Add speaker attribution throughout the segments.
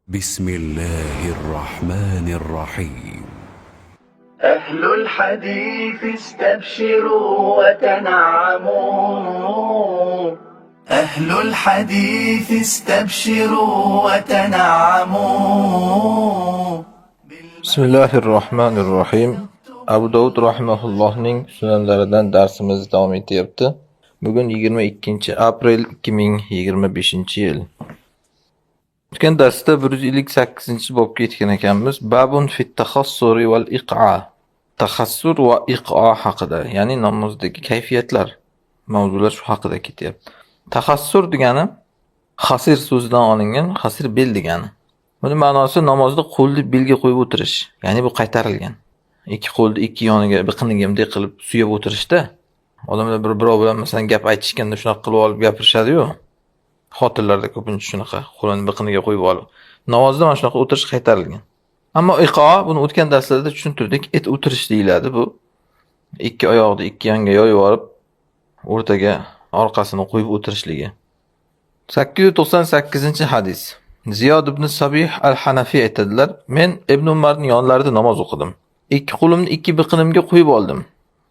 Speaker 1: بسم الله الرحمن الرحيم.
Speaker 2: أهل الحديث استبشروا وتنعموا. أهل الحديث استبشروا وتنعموا.
Speaker 3: Bismillahirrohmanirrohim. Abu Dovud rahimahullohning sunanlaridan darsimiz davom etyapti. Bugun 22-aprel 2025-yil. O'tgan darsda 158-bobga yetgan ekanmiz. Babun fit takhassuri val iq'a. Takhassur va iq'a haqida, ya'ni namozdagi kayfiyatlar mavzular shu haqida ketyapti. Takhassur degani xasir so'zidan olingan, xasir bel degani. Buni ma'nosi namozda qo'lni belga qo'yib o'tirish, ya'ni bu qaytarilgan. Ikki qo'lni ikki yoniga biqiniga bunday qilib suyab o'tirishda. Odamlar birov bilan masalan gap aytishganda shunaqa qilib olib gapirishadi-yu. Xotinlarda ko'pincha shunaqa qo'lini biqiniga qo'yib olib. Namozda mana shunaqa o'tirish qaytarilgan. Ammo iqo buni o'tgan darslarda tushuntirdik. O'tirish deyiladi bu. Ikki oyoqni ikki yonga yoyib olib, o'rtaga orqasini qo'yib o'tirishligi. 898-hadis. Ziyod ibn Sabih al-Hanafi aytadilar: "Men Ibn Umarning yonlarida namoz o'qidim. Ikki qo'limni ikki biqinimga qo'yib oldim.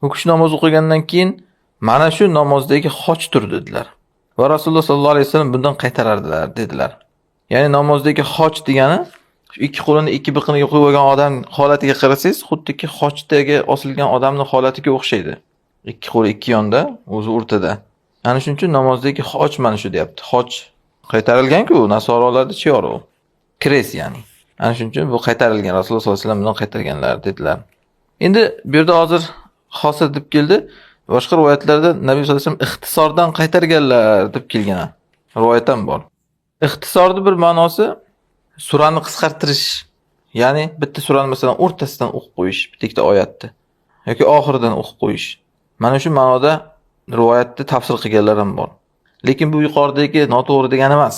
Speaker 3: U kishi namoz o'qigandan keyin mana shu namozdagi xochdir dedilar. Va Rasululloh sollallohu alayhi vasallam bundan qaytarardilar dedilar." Ya'ni namozdagi xoch degani shu ikki qo'lini ikki biqiniga qo'yib olgan odam holatiga qarasangiz, xuddiki xochdagi osilgan odamning holatiga o'xshaydi. Ikki qo'li ikki yonda, o'zi o'rtada. Ana shuning uchun namozdagi xoch mana shu deyapti. Xoch qaytarilgan-ku, nasoralarda chiyor u. Kres ya'ni. Ana shuning uchun bu qaytarilgan, Rasululloh sollallohu alayhi vasallam bundan qaytarganlar dedilar. Endi bu yerda hozir hosir deb keldi. Boshqa rivoyatlarda Nabiy sollallohu alayhi vasallam ixtisordan qaytarganlar deb kelgan rivoyat ham bor. Ixtisorning bir ma'nosi surani qisqartirish. Ya'ni bitta surani masalan o'rtasidan o'qib qo'yish, bitta oyatni yoki oxiridan o'qib qo'yish. Mana shu ma'noda rivoyatni tafsir qilganlar ham bor. Lekin bu yuqoridagi noto'g'ri degani emas.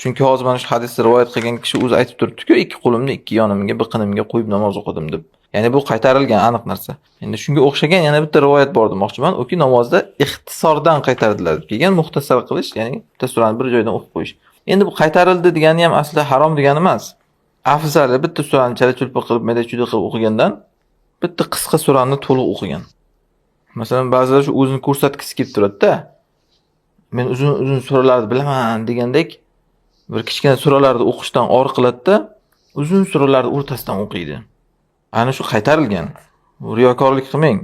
Speaker 3: Chunki hozir mana shu hadisni rivoyat qilgan kishi o'zi aytib turibdi-ku, ikki qo'limni ikki yonimga, biqinimga qo'yib namoz o'qidim deb. Ya'ni bu qaytarilgan aniq narsa. Endi shunga o'xshagan yana bitta rivoyat bor demoqchiman. Uki namozda ixtisordan qaytardilar deb kelgan, muxtasar qilish, ya'ni bitta surani bir joydan o'qib qo'yish. Endi bu qaytarildi degani ham aslida harom degani emas. Afzali bitta surani chala-chulpa qilib, mayda-chuyda qilib o'qigandan bitta qisqa surani to'liq o'qigan. Masalan, ba'zilar shu o'zini ko'rsatkisi kelib turadi-da. Men uzun suralarni bilaman degandek bir kichkina suralarni o'qishdan or qiladi-da, uzun suralarni o'rtasidan o'qiydi. Ana shu qaytarilgan. Riyokorlik qilmang.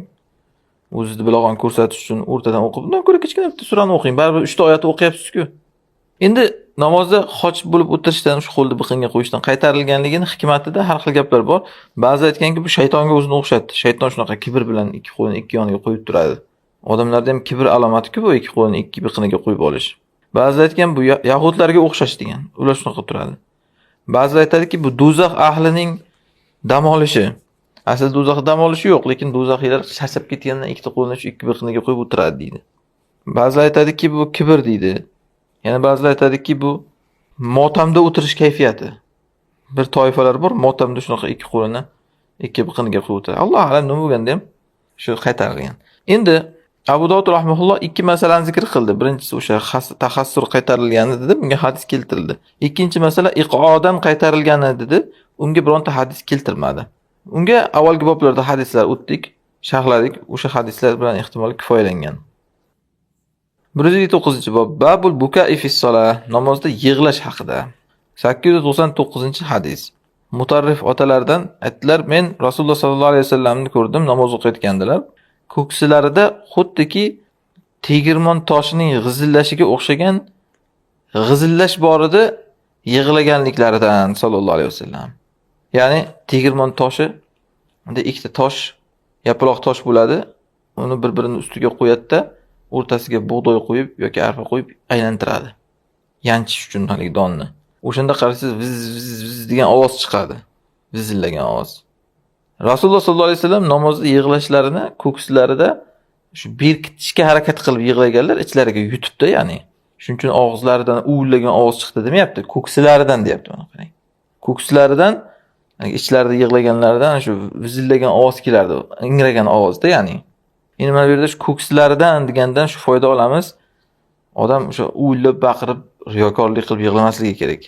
Speaker 3: O'zingizni bilag'on ko'rsatish uchun o'rtadan o'qib, undan ko'ra kichkina bitta surani o'qing. Baribir 3 ta oyatni o'qiyapsiz-ku. Endi namozda xoch bo'lib o'tirishdan, shu qo'lni biqinga qo'yishdan qaytarilganligini hikmatida har xil gaplar bor. Ba'zi aytganki, bu shaytonga o'zini o'xshatdi. Shayton shunaqa kibr bilan ikki qo'lini ikki yoniga qo'yib turadi. Odamlarda ham kibr alomati-ku bu ikki qo'lini ikki biqiniga qo'yib olish. Ba'zi aytgan bu yahudlarga o'xshash degan. Ular shunaqa turadi. Ba'zi aytadiki, bu do'zax ahlining dam olishi. Aslida do'zaxda dam olishi yo'q, lekin do'zaxiylar charchab ketgandan ikkita qo'lini shu ikki biqiniga qo'yib o'tiradi deydi. Ba'zilar aytadiki, bu kibr deydi. Yana ba'zilar aytadiki, bu motamda o'tirish kayfiyati. Bir toifalar bor, motamda shunaqa ikki qo'lini ikki biqiniga qo'yib o'tiradi. Alloh alam nima bo'lganda ham shu qaytarilgan. Endi Abu Dovud rahimahulloh ikki masalani zikr qildi. Birinchisi o'sha tahassur qaytarilgani dedi, bunga hadis keltirildi. Ikkinchi masala iqodan qaytarilgani dedi, unga bironta hadis keltirmadi. Unga avvalgi boblarda hadislar o'tdik, sharhladik. O'sha hadislar bilan ehtimol kifoyalangan. 109-bob. Babul buka'i fi solah, namozda yig'lash haqida. 899-hadis. Mutarrif otalardan aytdilar: "Men Rasululloh sollallohu alayhi vasallamni ko'rdim, namoz o'qiyotgandilar. Ko'ksilarida xuddiki tegirmon toshining g'izillashiga o'xshagan g'izillash bor edi yig'laganliklaridan sallallohu alayhi vasallam." Ya'ni tegirmon toshi, unda ikkita tosh, yaproq tosh bo'ladi. Uni bir-birining ustiga qo'yadi-da, o'rtasiga bug'doy qo'yib yoki arpa qo'yib aylantiradi. Yanchish uchun hali donni. O'shanda qarasangiz viz viz viz degan ovoz chiqadi. Vizillagan ovoz. Rasululloh sollallohu alayhi vasallam namozda yig'lashlarini ko'kslarida shu berkitishga harakat qilib yig'laganlar, ichlariga yutibdi, ya'ni. Shuning uchun og'izlaridan uvillagan ovoz chiqdi demayapti, ko'ksilaridan deyapti mana qarang. Ko'ksilaridan ichlarida yig'laganlardan shu vizillagan ovoz kelardi, ingragan ovozda, ya'ni. Endi mana bu yerda shu ko'ksilaridan degandan shu foyda olamiz. Odam o'sha uvillab baqirib riyokorlik qilib yig'lamasligi kerak.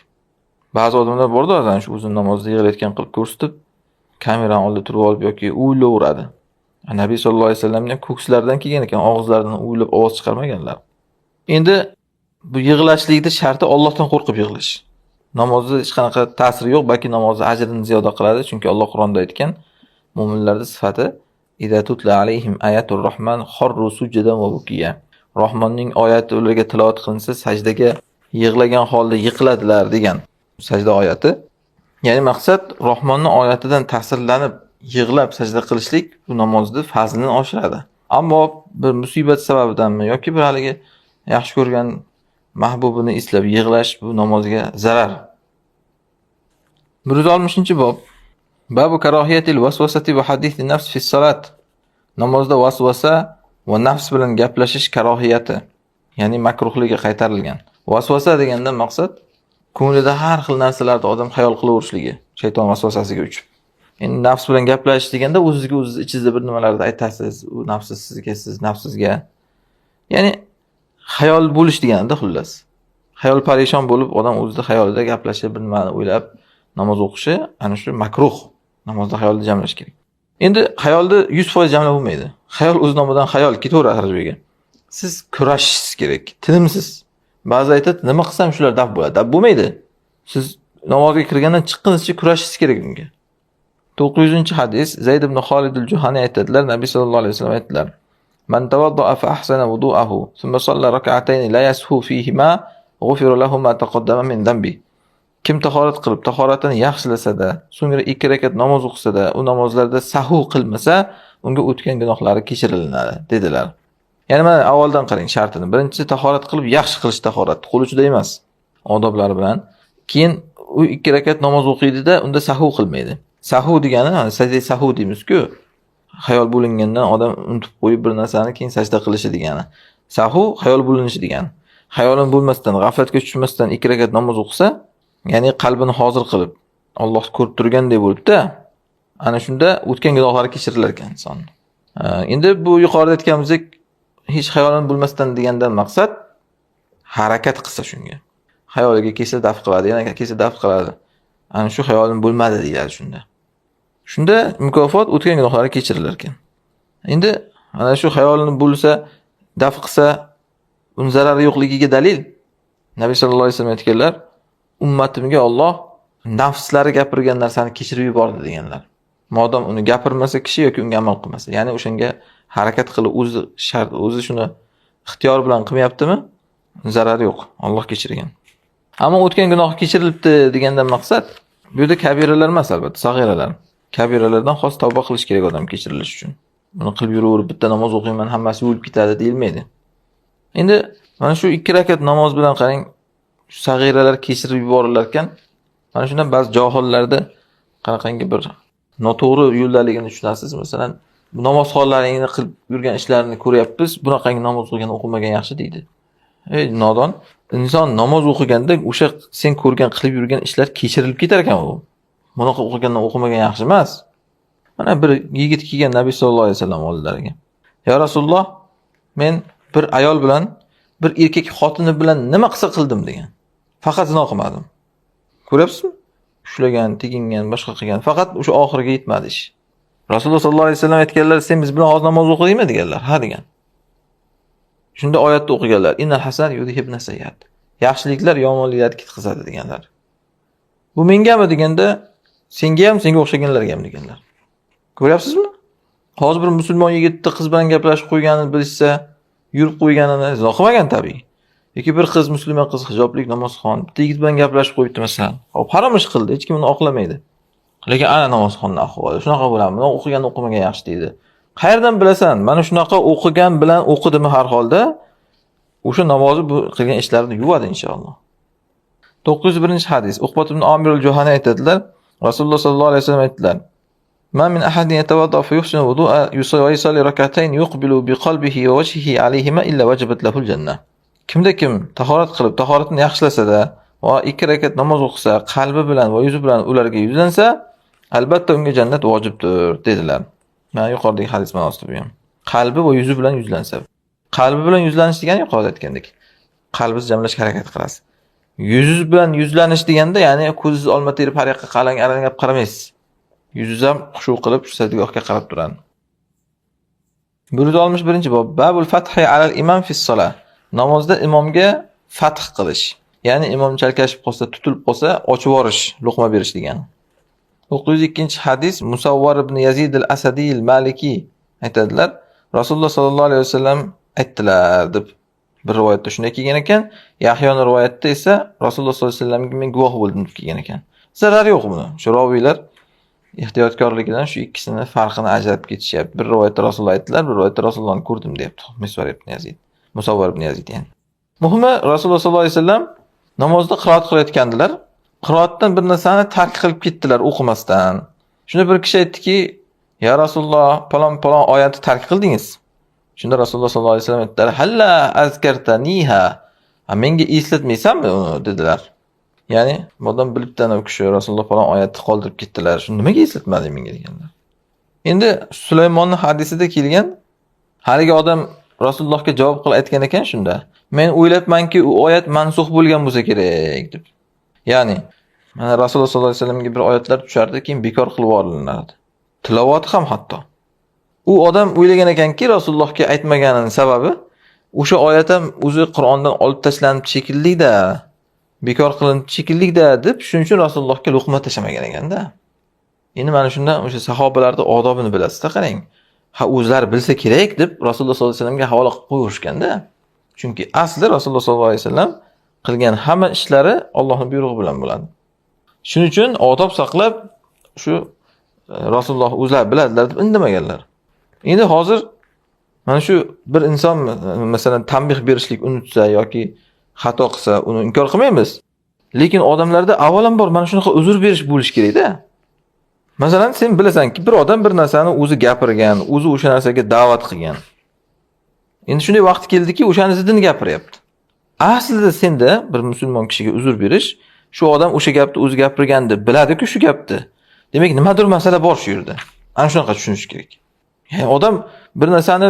Speaker 3: Ba'zi odamlar borda o'zan shu uzun namozda yig'layotgan qilib ko'rsatib, kamerani oldida turib olib yoki uylayveradi. Nabiy sollallohu alayhi vasallamning ko'kslaridan kelgan ekan, og'izlaridan uylab ovoz chiqarmaganlar. Endi bu yig'lashlikning sharti Allohdan qo'rqib yig'lash. Namozda hech qanaqa ta'siri yo'q, balki namozni ajrini ziyoda qiladi, chunki Alloh Qur'onda aytgan, mu'minlarning sifati idza tutla alayhim ayatur rahman kharru sujadan va bukiya. Rahmonning oyati ularga tilovat qilinsa, sajdaga yig'lagan holda yiqiladilar degan sajda oyati. Ya'ni maqsad Rahmonning oyatidan ta'sirlanib yig'lab sajda qilishlik bu namozni fazlini oshiradi. Ammo bir musibat sababidanmi yoki bir haligi yaxshi ko'rgan mahbubini eslab yig'lash bu namozga zarar. 160-bob. Babu karohiyatil vasvasati va hadithi nafs fi salat. Namozda vasvasa va nafs bilan gaplashish karohiyati, ya'ni makruhligi qaytarilgan. Vasvasa degandan maqsad ko'nglida har xil narsalarni odam xayol qilaverishligi, shayton vasvasasiga uchib. Endi nafs bilan gaplashish deganda o'zingizga o'zingiz ichingizda bir nimalarni aytasiz, u nafs sizga, siz nafsizga. Ya'ni xayol bo'lish deganda xullas. Xayol parishon bo'lib, odam o'zida xayolida gaplashib, bir nimani o'ylab namoz o'qishi, ana shu makruh. Namozda xayolni jamlash kerak. Endi xayolni 100% jamlab bo'lmaydi. Xayol o'z nomidan xayol ketaveradi har joyga. Siz kurashishingiz kerak, tinimsiz. Ba'zi aytadi, nima qilsam shular daf bo'ladi. Daf bo'lmaydi. Siz namozga kirgandan chiqqinizcha kurashishingiz kerak bunga. 900-hadis Zayd ibn Xolid al-Juhani aytadilar, Nabiy sallallohu alayhi vasallam aytdilar: "Man tawadda'a fa ahsana wudu'ahu, thumma salla rak'atayn la yashu fihima, ghufira lahu ma taqaddama min dambi." Kim tahorat qilib, tahoratini yaxshilasa-da, so'ngra 2 rakat namoz o'qisa-da, u namozlarda sahv qilmasa, unga o'tgan gunohlari kechiriladi, dedilar. Ya'ni mana avvaldan qarang shartini. Birinchisi tahorat qilib, yaxshi qilish tahorat, qo'l uchida emas, odoblari bilan. Keyin u 2 rakat namoz o'qiydi-da, unda sahv qilmaydi. Sahv degani, sajda sahv deymiz-ku. Xayol bo'lingandan odam unutib qo'yib bir narsani keyin sajda qilishi degani. Sahv xayol bo'linishi degani. Xayolim bo'lmasdan, g'aflatga tushmasdan 2 rakat namoz o'qisa, ya'ni qalbini hozir qilib, Alloh ko'rib turgandek bo'lib-da, ana shunda o'tgan gunohlari kechirilar ekan inson. Endi bu yuqorida aytganimizdek, hech xayolim bo'lmasdan degandan maqsad harakat qilsa shunga. Xayoliga kelsa daf qiladi, yana kelsa daf qiladi. Ana shu xayolim bo'lmadi deyiladi shunda. Shunda mukofot o'tgan gunohlari kechirilar ekan. Endi ana shu xayolini bo'lsa, daf qilsa, uni zarari yo'qligiga dalil Nabiy sallallohu alayhi vasallam aytganlar, ummatimga Alloh nafslari gapirgan narsani kechirib yubordi deganlar. Modam uni gapirmasa kishi yoki unga amal qilmasa, ya'ni o'shanga harakat qilib o'zi shart, o'zi shuni ixtiyor bilan qilmayaptimi? Zarari yo'q, Alloh kechirgan. Ammo o'tgan gunoh kechirilibdi degandan maqsad bu yerda kabiralar emas, albatta, sag'iralar. Kabiralardan xos tavba qilish kerak odam kechirilish uchun. Buni qilib yuraverib bitta namoz o'qiyman, hammasi o'lib ketadi deyilmaydi. Endi mana shu 2 rakat namoz bilan qarang, shu sag'iralar kechirib yuborilar ekan. Mana shundan ba'zi johillarda qanaqangi bir noto'g'ri yo'ldaligini tushunasiz. Masalan, bu namozxonlaringni qilib yurgan ishlarini ko'ryapmiz, bunaqangi namoz o'qigan, o'qimagan yaxshi deydi. Ey nodon, inson namoz o'qiganda o'sha sen ko'rgan, qilib yurgan ishlar kechirilib ketar ekan u. Bunaqa o'qigandan o'qimagan yaxshi emas. Mana bir yigit kelgan Nabiy sallallohu alayhi vasallam oldilariga. Ya Rasululloh, men bir ayol bilan, bir erkak xotini bilan nima qilsa qildim degan. Faqat zino qilmadim. Ko'ryapsizmi? Ushlagan, tegingan, boshqa qilgan. Faqat o'sha oxiriga yetmadi ish. Rasululloh sallallohu alayhi vasallam aytganlar, sen biz bilan hozir namoz o'qidingmi deganlar. Ha degan. Shunda oyatni o'qiganlar. Innal hasan yudhibna sayyiat. Yaxshiliklar yomonliklarni ketkazadi deganlar. Bu mengami deganda, senga ham, senga o'xshaganlarga ham deganlar. Ko'ryapsizmi? Hozir bir musulmon yigitni qiz bilan gaplashib qo'yganini bilsa, yurib qo'yganini zino qilmagan tabiiy. Yoki bir qiz, musulmon qiz, hijoblik, namozxon, bitta yigit bilan gaplashib qo'yibdi masalan. Hop, harom ish qildi, hech kim uni oqlamaydi. Lekin ana namozxonning ahvoli shunaqa bo'ladi. Buni o'qigan, o'qimagan yaxshi deydi. Qayerdan bilasan? Mana shunaqa o'qigan bilan o'qidimi har holda, o'sha namozi bu qilgan ishlarini yuvadi inshaalloh. 901-hadis. Uqbat ibn Amir al-Juhani aytadilar, Rasululloh sallallohu alayhi vasallam aytdilar: "Ma min ahadin yatawadda fa yuhsinu wudu'a yusalli rak'atayn yuqbilu bi qalbihi wa wajhihi alayhima illa wajabat lahu al-jannah." Kimda kim tahorat qilib, tahoratini yaxshilasa-da va 2 rakat namoz o'qisa, qalbi bilan va yuzi bilan ularga yuzlansa, albatta unga jannat vojibdir, dedilar. Mana yuqoridagi hadis ma'nosida bu ham. Qalbi va yuzi bilan yuzlansa. Qalbi bilan yuzlanish degani yuqorida aytgandek. Qalbingizni jamlashga harakat qilasiz. Yuzingiz bilan yuzlanish deganda, ya'ni ko'zingiz olma terib har yoqqa alanglab qaramaysiz. Yuzingiz ham xushu qilib shu sajdagohga qarab turadi. 161-bob. Babul fathi alal imam fi solah. Namozda imomga fath qilish. Ya'ni imom chalkashib qolsa, tutilib qolsa, ochib yuborish, luqma berish degani. 902-hadis Musawwar ibn Yazid al-Asadi al-Maliki aytadilar. Rasululloh sallallohu alayhi vasallam aytdilar deb bir rivoyatda shunday kelgan ekan. Yahyoning rivoyatida esa Rasululloh sollallohu alayhi vasallamga men guvoh bo'ldim deb kelgan ekan. Zarari yo'q buni. Shu roviylar ehtiyotkorligidan shu ikkisini farqini ajratib ketishyapti. Bir rivoyatda Rasululloh aytdilar, bir rivoyatda Rasulullohni ko'rdim deyapti. Musawwar ibn Yazid. Musawwar ibn Yazid yani. Muhimi Rasululloh sollallohu alayhi vasallam namozda qiroat qilayotgandilar. Qiroatdan bir narsani tark qilib ketdilar o'qimasdan. Shunda bir kishi aytdiki, "Ya Rasululloh, palon oyatni tark qildingiz." Shunda Rasululloh sollallohu alayhi vasallam aytdilar, "Halla azkartaniha." Menga eslatmaysanmi uni dedilar. Ya'ni, modam bilibdan u kishi Rasululloh palon oyatni qoldirib ketdilar. Shuni nimaga eslatmading menga deganlar. Endi Sulaymonning hadisida kelgan haligi odam Rasulullohga javob qilib aytgan ekan shunda. Men o'ylabmanki, u oyat mansux bo'lgan bo'lsa kerak deb. Ya'ni, mana Rasululloh sollallohu alayhi vasallamga bir oyatlar tushardi, keyin bekor qilib yuboriladi. Tilovati ham hatto. U odam o'ylagan ekanki, Rasulullohga aytmaganining sababi o'sha oyat ham o'zi Qur'ondan olib tashlanib shekilli-da, bekor qilinib shekilli-da deb shuning uchun Rasulullohga luqma tashamagan ekanda. Endi mana shundan o'sha sahobalarning odobini bilasizda, qarang. Ha, o'zlari bilsa kerak deb Rasululloh sollallohu alayhi vasallamga havola qilib qo'yishganda. Chunki asli Rasululloh sollallohu alayhi vasallam qilgan hamma ishlari Allohning buyrug'i bilan bo'ladi. Shuning uchun odob saqlab shu Rasululloh o'zlari biladilar deb indamaganlar. Endi hozir mana shu bir inson masalan tanbih berishlik unutsa yoki xato qilsa, uni inkor qilmaymiz. Lekin odamlarda avvalambor mana shunaqa uzr berish bo'lish kerak-da. Masalan, sen bilasanki, bir odam bir narsani o'zi gapirgan, o'zi o'sha narsaga da'vat qilgan. Endi shunday vaqt keldiki, o'shani zidini gapiryapti. Aslida senda bir musulmon kishiga uzr berish, shu odam o'sha gapni o'zi gapirganda biladi-ku shu gapni. Demak, nimadir masala bor shu yerda. Ana shunaqa tushunish kerak. Ya'ni odam bir narsani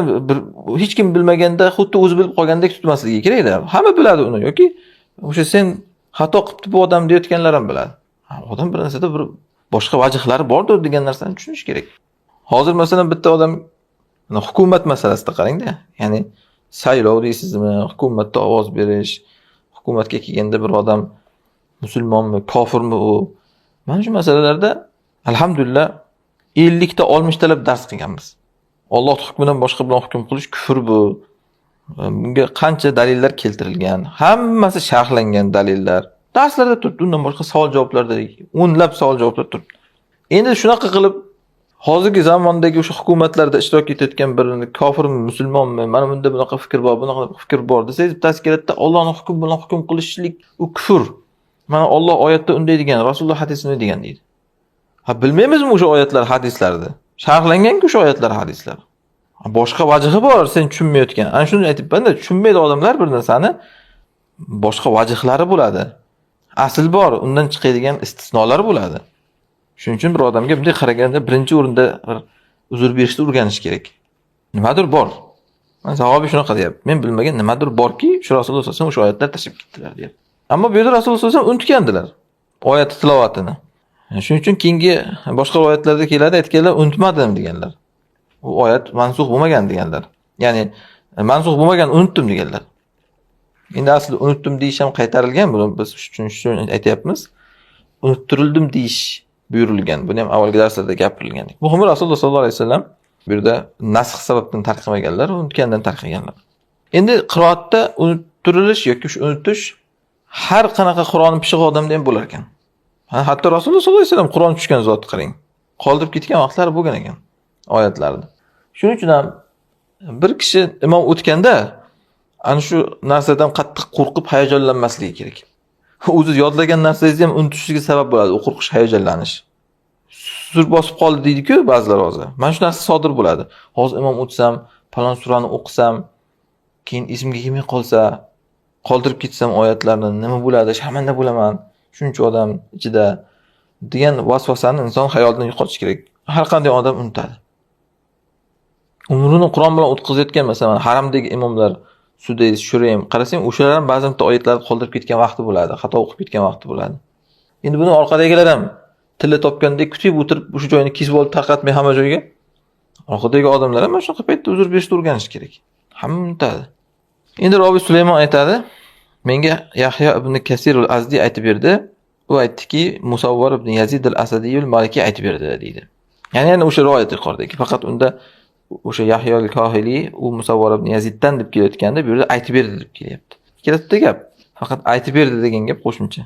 Speaker 3: hech kim bilmaganda, xuddi o'zi bilib qolgandek tutmasligi kerak-da. Hamma biladi uni yoki o'sha sen xato qilibdi bu odam deyotganlar ham biladi. Odam bir narsada bir boshqa vajhlari bordir degan narsani tushunish kerak. Hozir masalan bitta odam hukumat masalasida qarang-da. Ya'ni saylov deysizmi, hukumatga ovoz berish, hukumatga kelganda bir odam musulmonmi, kofirmi u? Mana shu masalalarda alhamdulillah 50 ta 60 talab dars qilganmiz. Alloh hukmidan boshqa bilan hukm qilish kufr bu. Bunga qancha dalillar keltirilgan, hammasi sharhlangan dalillar. Darslarda turibdi, undan boshqa savol javoblarda o'nlab savol javoblar turibdi. Endi shunaqa qilib hozirgi zamondagi o'sha hukumatlarda ishtirok etayotgan birini kofirmi, musulmonmi, mana bunda bunaqa fikr bor, bunaqa fikr bor desangiz, tashkilotda Allohning hukmi bilan hukm qilishlik u kufr. Mana Alloh oyatda unday degan, Rasululloh hadisida unday degan deydi. Ha, bilmaymizmi o'sha oyatlar hadislarda? Sharhlangan-ku o'sha oyatlar hadislar. Boshqa vajhi bor, sen tushunmayotgan. Ana shuni aytibman-da, tushunmaydi odamlar bir narsani boshqa vajhlari bo'ladi. Asl bor, undan chiqadigan istisnolar bo'ladi. Shuning uchun bir odamga bunday qaraganda birinchi o'rinda uzr berishni o'rganish kerak. Nimadir bor. Men sahobiy shunaqa deyapti. Men bilmagan nimadir borki, shu Rasululloh sollallohu alayhi vasallam o'sha oyatlar tashib ketdilar deyapti. Ammo bu yerda Rasululloh sollallohu alayhi vasallam unutgandilar oyat tilovatini. Shuning uchun keyingi boshqa oyatlarda keladi, aytganlar unutmadim deganlar. U oyat mansux bo'lmagan deganlar. Ya'ni mansux bo'lmagan, unutdim deganlar. Endi asli unutdim deyish ham qaytarilgan, buni biz shuni aytayapmiz. Unuttirildim deyish buyurilgan. Buni ham avvalgi darslarda gapirilgan. Muhimi Rasululloh sollallohu alayhi vasallam bu yerda nasx sababdan tarqamaganlar, unutgandan tarqaganlar. Endi qiroatda unuttirilish yoki shu unutish har qanaqa Qur'onni pishiq odamda ham bo'lar ekan. Hatto Rasululloh sollallohu alayhi vasallam Qur'on tushgan zot qarang. Qoldirib ketgan vaqtlari bo'lgan ekan oyatlarda. Shuning uchun ham bir kishi imom o'tganda ana shu narsadan qattiq qo'rqib hayajonlanmasligi kerak. O'zi yodlagan narsangizni ham unutishiga sabab bo'ladi, u qo'rqish, hayajonlanish. Sur bosib qoldi deydi-ku ba'zilar hozir. Mana shu narsa sodir bo'ladi. Hozir imom o'tsam, falon surani o'qisam, keyin esimga kelmay qolsa, qoldirib ketsam oyatlarni nima bo'ladi? Shamanda bo'laman. Shuncha odam ichida degan vasvasani inson xayolidan yo'qotish kerak. Har qanday odam unutadi. Umrini Qur'on bilan o'tkazayotgan masalan haramdagi imomlar Sudays, Shuraym qarasang, o'shalar ham ba'zi bitta oyatlarni qoldirib ketgan vaqti bo'ladi, xato o'qib ketgan vaqti bo'ladi. Endi buni orqadagilar ham tilla topgandek kutib o'tirib, o'sha joyini kesib olib tarqatmay hamma joyga. Orqadagi odamlar ham shunaqa paytda uzr berishni o'rganish kerak. Hamma unutadi. Endi Robi Sulaymon aytadi, menga Yahyo ibn Kasir al-Azdi aytib berdi. U aytdiki, Musawwar ibn Yazid al-Asadi al-Maliki aytib berdi deydi. Ya'ni o'sha rivoyat yuqoridagi, faqat unda o'sha Yahyo al-Kohili u Musawwar ibn Yaziddan deb kelayotganda bu yerda aytib berdi deb kelyapti. Ikkalata gap, faqat aytib berdi degan gap qo'shimcha.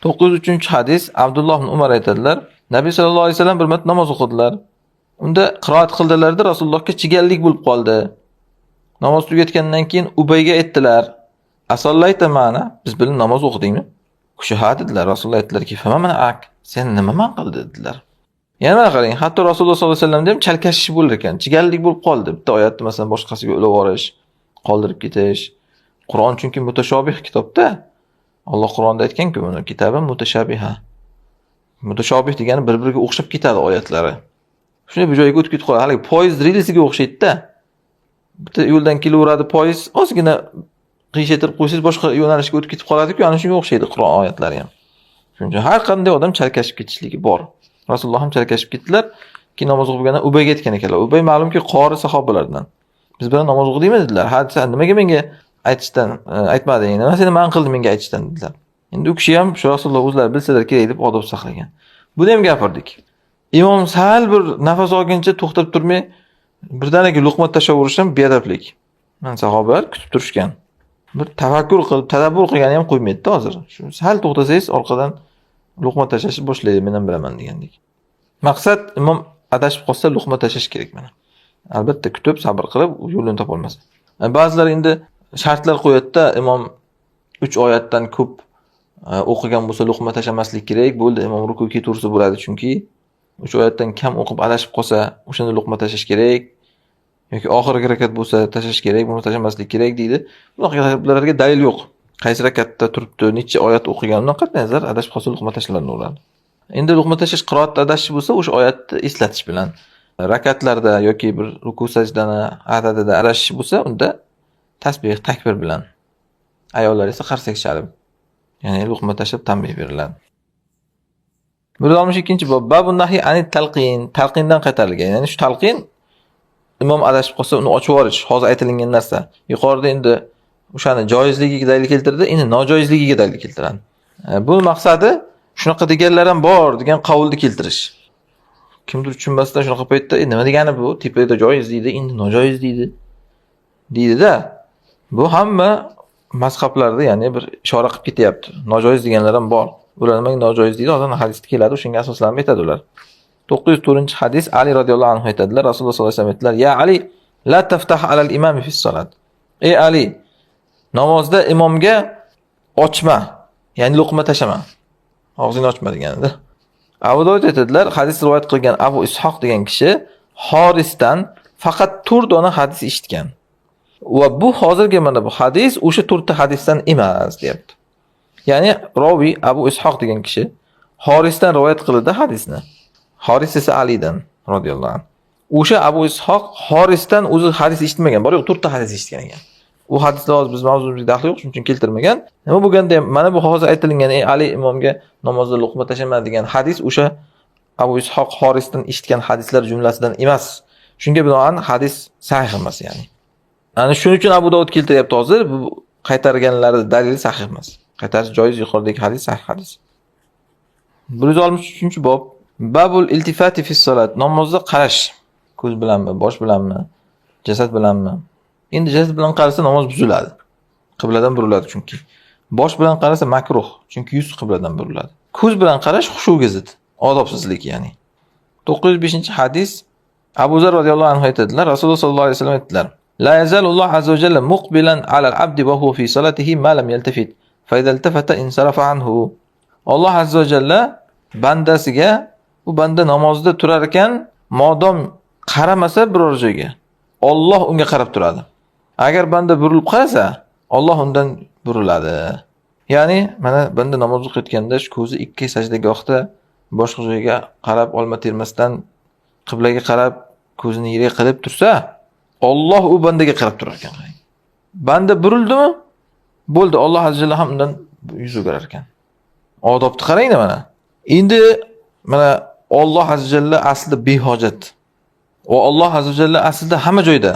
Speaker 3: 903-hadis Abdulloh ibn Umar aytadilar, Nabiy sallallohu alayhi vasallam bir marta namoz o'qidilar. Unda qiroat qildilarda Rasulullohga chigallik bo'lib qoldi. Namoz tugatgandan keyin Ubayga aytdilar, "Asollayta ma'na, biz bilan namoz o'qidingmi?" Kishi ha dedilar. Rasululloh aytdilarki, "Famanak, sen nima man qildi?" dedilar. Yana qarang, hatto Rasululloh sollallohu alayhi vasallamda ham chalkashish bo'lar ekan, chigallik bo'lib qoldi. Bitta oyatni masalan boshqasiga ulab yuborish, qoldirib ketish. Qur'on chunki mutashobih kitobda. Alloh Qur'onda aytgan-ku, buni kitobim mutashabiha. Mutashobih degani bir-biriga o'xshab ketadi oyatlari. Shuni bu joyga o'tib ketib qoladi. Hali poyezd relisiga o'xshaydi-da. Bitta yo'ldan kelaveradi poyezd, ozgina qiyshaytirib qo'ysangiz boshqa yo'nalishga o'tib ketib qoladi-ku, ana shunga o'xshaydi Qur'on oyatlari ham. Shuning uchun har qanday odam chalkashib ketishligi bor. Rasululloh ham chalkashib ketdilar. Keyin namoz o'qiganda Ubayga aytgan ekanlar. Ubay ma'lumki qori sahobalardan. Biz bilan namoz o'qidingmi dedilar. Ha, desa, nimaga menga aytishdan aytmading? Nima seni man qildi menga aytishdan dedilar. Endi u kishi ham shu Rasululloh o'zlari bilsalar kerak deb odob saqlagan. Buni ham gapirdik. Imom sal bir nafas olguncha to'xtab turmay birdaniga luqma tashavvurish ham beadablik. Men sahobalar kutib turishgan. Bir tafakkur qilib, tadabbur qilgani ham qo'ymaydi hozir. Shu sal to'xtasangiz orqadan luqma tashashni boshlaydi, men ham bilaman degandek. Maqsad imom adashib qolsa luqma tashash kerak mana. Albatta kutib, sabr qilib yo'lini topa olmasa. Ba'zilar endi shartlar qo'yadi-da, imom 3 oyatdan ko'p o'qigan bo'lsa luqma tashamaslik kerak, bo'ldi imom rukuga ketaversa bo'ladi chunki 3 oyatdan kam o'qib adashib qolsa, o'shanda luqma tashash kerak yoki oxirgi rakat bo'lsa tashash kerak, buni tashamaslik kerak deydi. Bunaqa gaplarga dalil yo'q. Qaysi rakatda turibdi, necha oyat o'qiganidan qat'iy nazar adashib qolsa luqma tashlanaveradi. Endi luqma tashash qiroatda adashish bo'lsa, o'sha oyatni eslatish bilan rakatlarda yoki bir ruku sajdani adadida adashish bo'lsa, unda tasbih, takbir bilan. Ayollar esa qarsak chalib, ya'ni luqma tashlab tanbeh beriladi. 162-bob babun nahi anit talqin, talqindan qaytarilgan. Ya'ni shu talqin imom adashib qolsa uni ochib yuborish, hozir aytilgan narsa. Yuqorida endi o'shani joizligiga dalil keltirdi, endi nojoizligiga dalil keltiradi. Bu maqsadi shunaqa deganlar ham bor degan qavlni keltirish. Kimdir tushunmasdan shunaqa paytda nima degani bu? Tepada joiz deydi, endi nojoiz deydi. Deydi-da. Bu hamma mazhablarda ya'ni bir ishora qilib ketyapti. Nojoiz deganlar ham bor. Ular nimaga nojoiz deydi? Hozir hadisda keladi, o'shanga asoslanib aytadi ular. 904-hadis Ali radhiyallohu anhu aytadilar. Rasululloh sollallohu alayhi vasallam aytdilar: "Ya Ali, la taftah alal imami fi salat." Ey Ali, namozda imomga ochma, ya'ni luqma tashama. Og'zingni ochma deganida. Abu Dovud aytadilar, hadis rivoyat qilgan Abu Ishoq degan kishi Horisdan faqat 4 dona hadis eshitgan. Va bu hozirgi mana bu hadis o'sha 4 ta hadisdan emas, deyapti. Ya'ni ravi Abu Ishoq degan kishi Horisdan rivoyat qildi hadisni. Horis esa Alidan radhiyallohu anhu. O'sha Abu Ishoq Horisdan o'zi hadis eshitmagan, bor yo'q 4 ta hadis eshitgan ekan. U hadislar hozir biz mavzumizga daxli yo'q, shuning uchun keltirmagan. Nima bo'lganda ham mana bu hozir aytilgan ey Ali imomga namozda luqma tashama degan hadis o'sha Abu Ishoq Horisdan eshitgan hadislar jumlasidan emas. Shunga binoan hadis sahih emas ya'ni. Ana shuning uchun Abu Dovud keltiryapti hozir, bu qaytarganlari dalili sahih emas. Qaytarish joiz, yuqoridagi hadis sahih hadis. 163-bob babul iltifati fi salat, namozda qarash. Ko'z bilanmi, bosh bilanmi, jasad bilanmi? Endi jasad bilan qarasa namoz buziladi. Qibladan buriladi chunki. Bosh bilan qarasa makruh, chunki yuz qibladan buriladi. Ko'z bilan qarash xushuga zid, odobsizlik ya'ni. 905-hadis Abu Zar radhiyallohu anhu aytadilar, Rasululloh sollallohu alayhi vasallam aytdilar: "La yazalulloh azza va jalla muqbilan alal abdi va huwa fi salatihi ma lam yaltafit, fa idza iltafata insarafa anhu." Alloh azza va jalla bandasiga, u banda namozda turar ekan, modom qaramasa biror joyga, Alloh unga qarab turadi. Agar banda burilib qarasa, Alloh undan buriladi. Ya'ni mana banda namoz o'qiyotganda shu ko'zi ikki sajdagohda boshqa joyga qarab olma termasdan qiblaga qarab ko'zini yerga qilib tursa, Alloh u bandaga qarab turar ekan. Banda burildimi? Bo'ldi, Alloh azza jalla ham undan yuz o'girar ekan. Odobni qarang mana. Endi mana Alloh azza jalla aslida behojat. Va Alloh azza jalla aslida hamma joyda.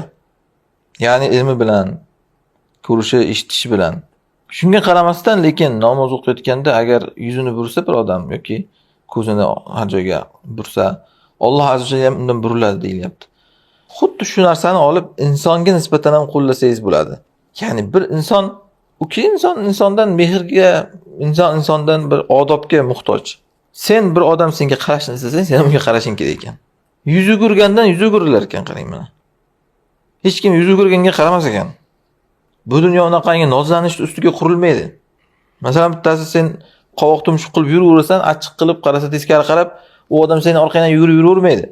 Speaker 3: Ya'ni ilmi bilan, ko'rishi, eshitishi bilan. Shunga qaramasdan, lekin namoz o'qiyotganda agar yuzini bursa bir odam yoki ko'zini har joyga bursa, Alloh azza jalla ham undan buriladi deyilyapti. Xuddi shu narsani olib insonga nisbatan ham qo'llasangiz bo'ladi. Ya'ni bir inson insondan mehrga, insondan bir odobga muhtoj. Sen bir odam senga qarashni istasang, sen unga qarashing kerak ekan. Yuz o'girgandan yuz o'girilar ekan, qarang mana. Hech kim yuz o'girganga qaramas ekan. Bu dunyo unaqangi nozlanish ustiga qurilmaydi. Masalan, bittasi sen qovoq tumshuq qilib yuraverasan, achchiq qilib qarasa teskari qarab, u odam seni orqangdan yugurib yuravermaydi.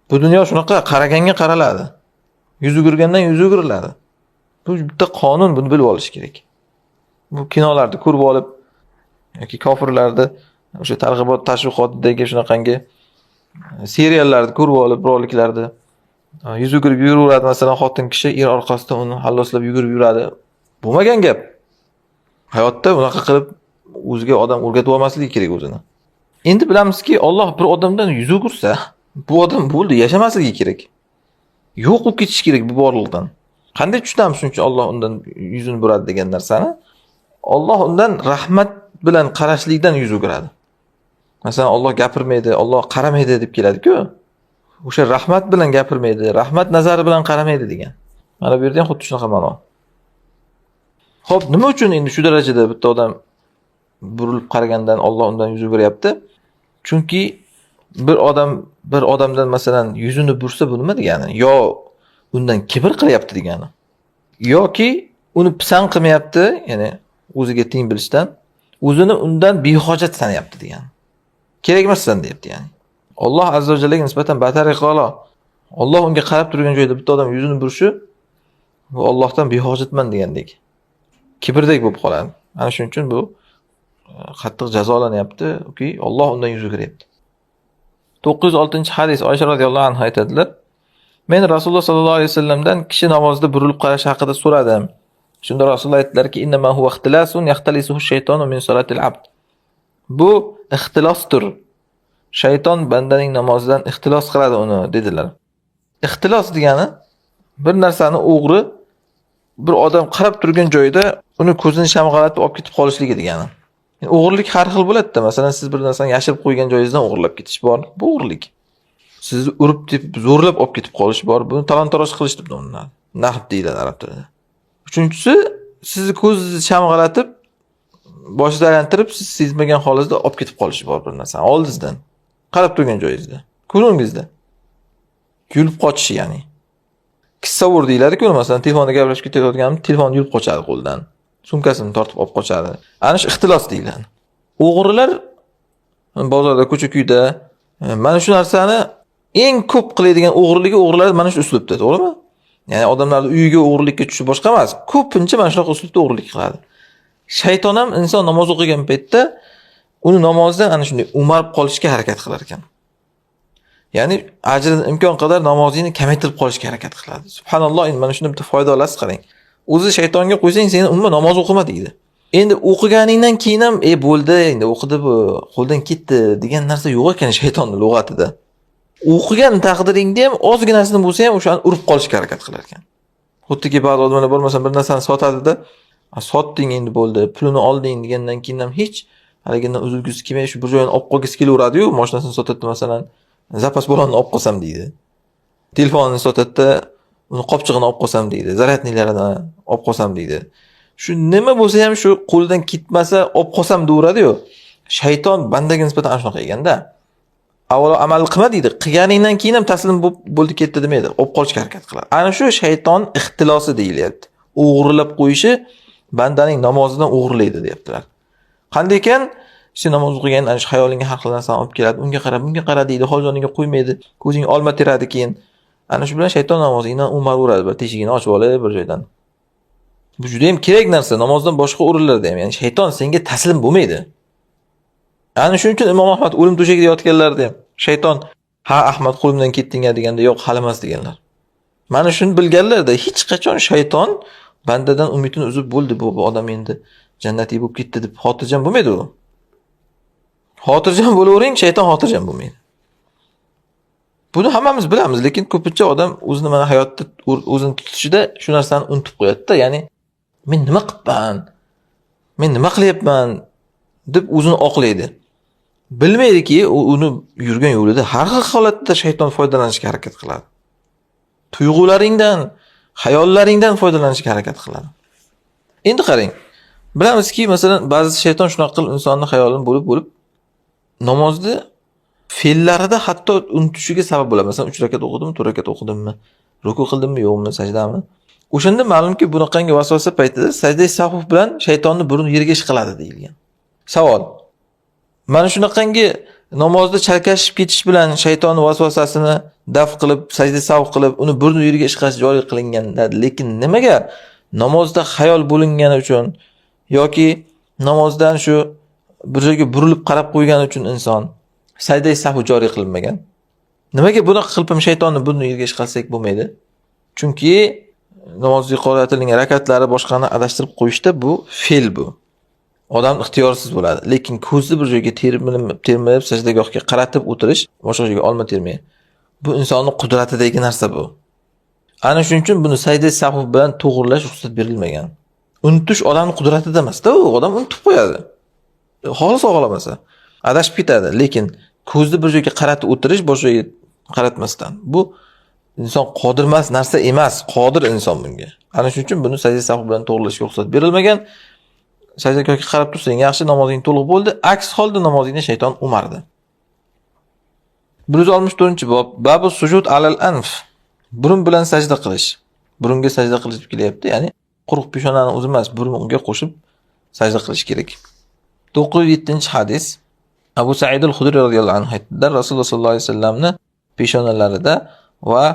Speaker 3: Bu dunyo shunaqa, qaraganga qaraladi. Yuz o'girgandan yuz o'giriladi. Bu bitta qonun, buni bilib olish kerak. Bu kinolarda ko'rib olib yoki kofirlarda o'sha targ'ibot tashviqotidagi shunaqangi seriallarni ko'rib olib, roliklarda yuz o'girib yuraveradi, masalan, xotin kishi er orqasidan uni halloslab yugurib yuradi. Bo'lmagan gap. Hayotda unaqa qilib o'ziga odam o'rgatib olmasligi kerak o'zini. Endi bilamizki, Alloh bir odamdan yuz o'girsa, bu odam bo'ldi, yashamasligi kerak. Yo'q bo'lib ketish kerak bu borliqdan. Qanday tushunamiz shuncha Alloh undan yuzini buradi degan narsani? Alloh undan rahmat bilan qarashlikdan yuz o'giradi. Masalan, Alloh gapirmaydi, Alloh qaramaydi deb keladi-ku. O'sha rahmat bilan gapirmaydi, rahmat nazari bilan qaramaydi degan. Mana bu yerda ham xuddi shunaqa ma'no. Xo'p, nima uchun endi shu darajada bitta odam burilib qaragandan Alloh undan yuz o'giryapti? Chunki bir odamdan masalan yuzini bursa bu nima degani? Yo undan kibr qilyapti degani. Yoki uni pisand qilmayapti, ya'ni o'ziga teng bilishdan, o'zini undan behojat sanayapti degani. Kerak emassan deyapti ya'ni. Alloh azza va jallaga nisbatan batari qolo. Alloh unga qarab turgan joyda bitta odam yuzini burishi bu Allohdan behojatman degandek. Kibrdek bo'lib qoladi. Ana shuning uchun bu qattiq jazolanyapti-ki, Alloh undan yuz o'giryapti. 906-hadis Oysha radhiyallohu anha aytadilar: Men Rasululloh sallallohu alayhi vasallamdan kishi namozda burilib qarash haqida so'radim. Shunda Rasululloh aytdilarki: "Innama huwa ixtilasun yaxtalisuhu shaytonu min salatil abd." Bu ixtilosdir. Shayton bandaning namozidan ixtilos qiladi uni dedilar. Ixtilos degani bir narsani o'g'ri bir odam qarab turgan joyida uni ko'zini shamg'alatib olib ketib qolishligi degani. O'g'irlik har xil bo'ladi-da. Masalan, siz bir narsani yashirib qo'ygan joyingizdan o'g'irlab ketish bor. Bu o'g'irlik. Sizni urib tepib zo'rlab olib ketib qolish bor. Buni talon-taroj qilish deb nomlanadi. Nahb deyiladi arab tilida. Uchinchisi, sizni ko'zingizni shamg'alatib, boshni aylantirib, siz sezmagan holatda olib ketib qolish bor bir narsani oldingizdan. Qarab turgan joyingizda, ko'zingizda. Yulib qochishi ya'ni. Kissavur deyiladi-ku, masalan, telefonda gaplashib ketayotganimda telefon yulib qochadi qo'ldan. Sumkasini tortib olib qochadi. Ana shu ixtilos deyiladi. O'g'rilar bozorda, ko'cha-kuyda mana shu narsani eng ko'p qiladigan o'g'rilar mana shu uslubda, to'g'rimi? Ya'ni odamlarning uyiga o'g'rilikka tushish boshqa emas. Ko'pincha mana shunaqa uslubda o'g'rilik qiladi. Shayton ham inson namoz o'qigan paytda uni namozdan ana shunday o'marib qolishga harakat qilar ekan. Ya'ni ajrini imkon qadar namozingni kamaytirib qolishga harakat qiladi. Subhanalloh, endi mana shuni bitta foyda olasiz, qarang. O'zi shaytonga qo'ysang, seni umuman namoz o'qima deydi. Endi o'qiganingdan keyin ham bo'ldi, endi o'qidi bu, qo'ldan ketdi degan narsa yo'q ekan shaytonning lug'atida. O'qigan taqdiringda ham ozginasini bo'lsa ham o'shani urib qolishga harakat qilar ekan. Xuddiki ba'zi odamlar bo'lmasa bir narsani sotadi-da, sotding endi bo'ldi, pulini olding degandan keyin ham hech haligidan uzilgisi kelmay shu bir joyini olib qolgisi kelaveradi-yu, mashinasini sotadi masalan, zapas balonni olib qolsam deydi. Telefonini sotadi, uni qopchig'ini olib qolsam deydi, zaryadniklarini olib qolsam deydi. Shu nima bo'lsa ham shu qo'ldan ketmasa olib qolsam deyveradi-yu. Shayton bandaga nisbatan ana shunaqa ekanda. Avvalo amal qilma deydi. Qilganingdan keyin ham taslim bo'ldi ketdi demaydi. Olib qolishga harakat qiladi. Ana shu shayton ixtilosi deyilyapti. O'g'irlab qo'yishi bandaning namozidan o'g'irlaydi deyaptilar. Qanday ekan? Sen namoz o'qigan ana shu xayolingga har xil narsani olib keladi. Unga qara, bunga qara deydi. Hol-joningga qo'ymaydi. Ko'zing olma teradi keyin. Ana shu bilan shayton namozingdan o'maraveradi. Bir teshigini ochib olib bir joydan. Bu juda ham kerak narsa. Namozdan boshqa o'rinlarda ham. Ya'ni shayton senga taslim bo'lmaydi. Ana shuning uchun Imom Ahmad o'lim to'shagida yotganlarda ham shayton "Ha, Ahmad qo'limdan ketding-a" deganda "Yo'q, hali emas" deganlar. Mana shuni bilganlarda hech qachon shayton bandadan umidini uzib bo'ldi, bu odam endi jannatiy bo'lib ketdi deb xotirjam bo'lmaydi u. Xotirjam bo'lavering, shayton xotirjam bo'lmaydi. Buni hammamiz bilamiz, lekin ko'pincha odam o'zini mana hayotda o'zini tutishida shu narsani unutib qo'yadi-da. Ya'ni men nima qilibman? Men nima qilyapman deb o'zini oqlaydi. Bilmaydiki, u uni yurgan yo'lida har xil holatda shayton foydalanishga harakat qiladi. Tuyg'ularingdan, xayollaringdan foydalanishga harakat qiladi. Endi qarang. Bilamizki, masalan, ba'zi shayton shunaqa qilib insonning xayolini bo'lib namozda fe'llarida hatto unutishiga sabab bo'ladi. Masalan, 3 rakat o'qidim, 4 rakat o'qidimmi, ruku qildimmi, yo'qmi, sajdami? O'shanda ma'lumki, bunaqangi vasvasa paytida sajda sahv bilan shaytonni burun yerga ishqiladi deyilgan. Savol: mana shunaqangi namozda chalkashib ketish bilan shayton vasvasasini daf qilib, sajda sahv qilib, uni burun yerga ishqash joriy qilinganda, lekin nimaga namozda xayol bo'lingani uchun yoki namozdan shu bir joyga burilib qarab qo'ygani uchun inson sajda sahv joriy qilinmagan? Nimaga buni qilib ham shaytonni burun yerga ishqalsak bo'lmaydi? Chunki namoz yuqori aytilgan rakatlari boshqani adashtirib qo'yishda bu fe'l bu. Odam ixtiyorsiz bo'ladi. Lekin ko'zni bir joyga termilib sajdagohga qaratib o'tirish, boshqa joyga olma termay. Bu insonning qudratidagi narsa bu. Ana shuning uchun buni sajda sahv bilan to'g'rilash ruxsat berilmagan. Unutish odamning qudratida emas-da, u odam unutib qo'yadi. Xolis xohlamasa adashib ketadi, lekin ko'zni bir joyga qaratib o'tirish, boshqa joyga qaratmasdan. Bu inson qodir emas narsa emas, qodir inson bunga. Ana shuning uchun buni sajda sahv bilan to'g'rilashga ruxsat berilmagan. Sajdaga qarab tursang yaxshi, namozing to'liq bo'ldi. Aks holda namozingni shayton umardi. 164-bob. Babu sujud alal anf. Burun bilan sajda qilish. Burunga sajda qilish kelyapti, ya'ni quruq peshonani o'zi emas, burunga qo'shib sajda qilish kerak. 907-hadis. Abu Sa'id al-Khudri radhiyallohu anhu aytdilar, Rasululloh sollallohu alayhi vasallamni peshonalarida va